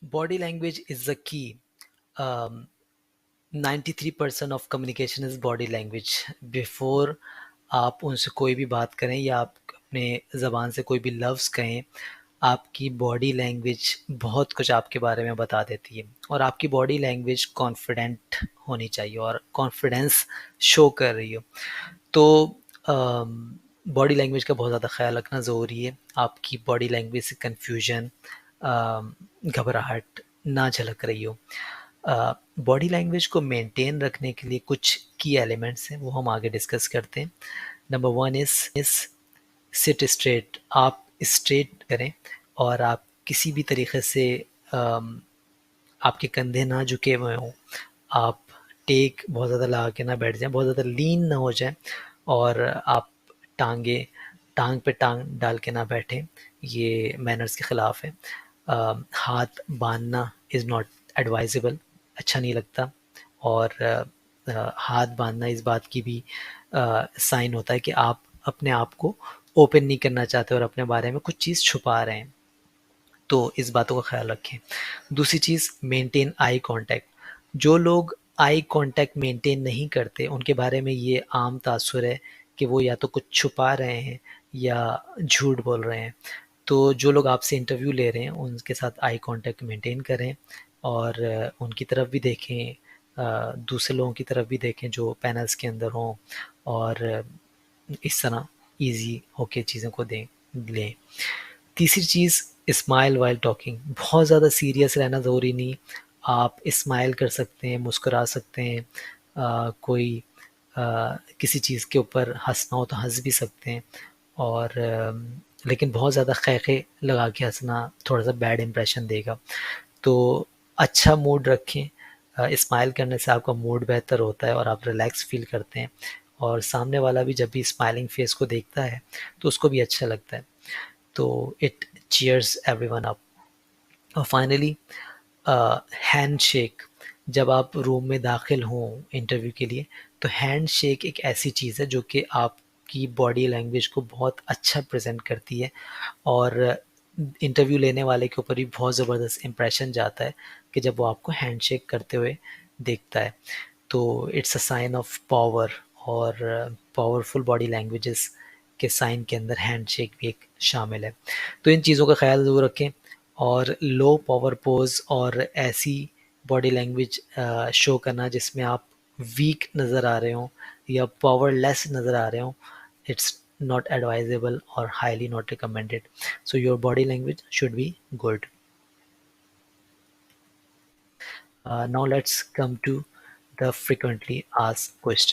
Body language is the key. Um, 93% of communication is body language. Before आप उनसे कोई भी बात करें या आप अपने ज़बान से कोई भी लफ्ज़ कहें, आपकी बॉडी लैंग्वेज बहुत कुछ आपके बारे में बता देती है। और आपकी बॉडी लैंग्वेज कॉन्फिडेंट होनी चाहिए और कॉन्फिडेंस शो कर रही हो। तो बॉडी लैंग्वेज का बहुत ज़्यादा ख्याल रखना ज़रूरी है। आपकी बॉडी लैंग्वेज से कन्फ्यूजन, घबराहट ना झलक रही हो। बॉडी लैंग्वेज को मेंटेन रखने के लिए कुछ की एलिमेंट्स हैं, वो हम आगे डिस्कस करते हैं। Number one is seat straight. आप स्ट्रेट करें और आप किसी भी तरीके से अम, आपके कंधे ना झुके हुए हों, आप टेक बहुत ज़्यादा लगा के ना बैठ जाएं, बहुत ज़्यादा लीन ना हो जाएं, और आप टांग पे टांग डाल के ना बैठें, ये मैनर्स के ख़िलाफ़ है। हाथ बांधना इज़ नॉट एडवाइजेबल, अच्छा नहीं लगता। और हाथ बांधना इस बात की भी साइन होता है कि आप अपने आप को ओपन नहीं करना चाहते और अपने बारे में कुछ चीज़ छुपा रहे हैं। तो इस बातों का ख्याल रखें। दूसरी चीज़, मेंटेन आई कांटेक्ट। जो लोग आई कांटेक्ट मेंटेन नहीं करते, उनके बारे में ये आम तासुर है कि वो या तो कुछ छुपा रहे हैं या झूठ बोल रहे हैं। तो जो लोग आपसे इंटरव्यू ले रहे हैं, उनके साथ आई कांटेक्ट मेंटेन करें और उनकी तरफ भी देखें, दूसरे लोगों की तरफ भी देखें जो पैनल्स के अंदर हों, और इस तरह ईज़ी होके चीज़ों को दें लें। तीसरी चीज़, स्माइल व्हाइल टॉकिंग। बहुत ज़्यादा सीरियस रहना ज़रूरी नहीं, आप स्माइल कर सकते हैं, मुस्कुरा सकते हैं। कोई किसी चीज़ के ऊपर हँसना हो तो हँस भी सकते हैं। और लेकिन बहुत ज़्यादा खै लगा के हँसना थोड़ा सा बैड इंप्रेशन देगा। तो अच्छा मूड रखें। स्माइल करने से आपका मूड बेहतर होता है और आप रिलैक्स फील करते हैं, और सामने वाला भी जब भी स्माइलिंग फेस को देखता है तो उसको भी अच्छा लगता है। तो इट चीयर्स एवरीवन अप। और फाइनली, हैंडशेक। जब आप रूम में दाखिल हों इंटरव्यू के लिए, तो हैंडशेक एक ऐसी चीज़ है जो कि आपकी बॉडी लैंग्वेज को बहुत अच्छा प्रेजेंट करती है, और इंटरव्यू लेने वाले के ऊपर भी बहुत ज़बरदस्त इम्प्रेशन जाता है कि जब वो आपको हैंडशेक करते हुए देखता है। तो it's a sign of power, और पावरफुल बॉडी लैंग्वेजेस के साइन के अंदर हैंडशेक भी एक शामिल है। तो इन चीज़ों का ख्याल ज़रूर रखें, और लो पावर पोज और ऐसी बॉडी लैंग्वेज शो करना जिसमें आप वीक नज़र आ रहे हों या पावरलेस नज़र आ रहे हों, it's not advisable or highly not recommended. So your body language should be good. Now let's come to the frequently asked question.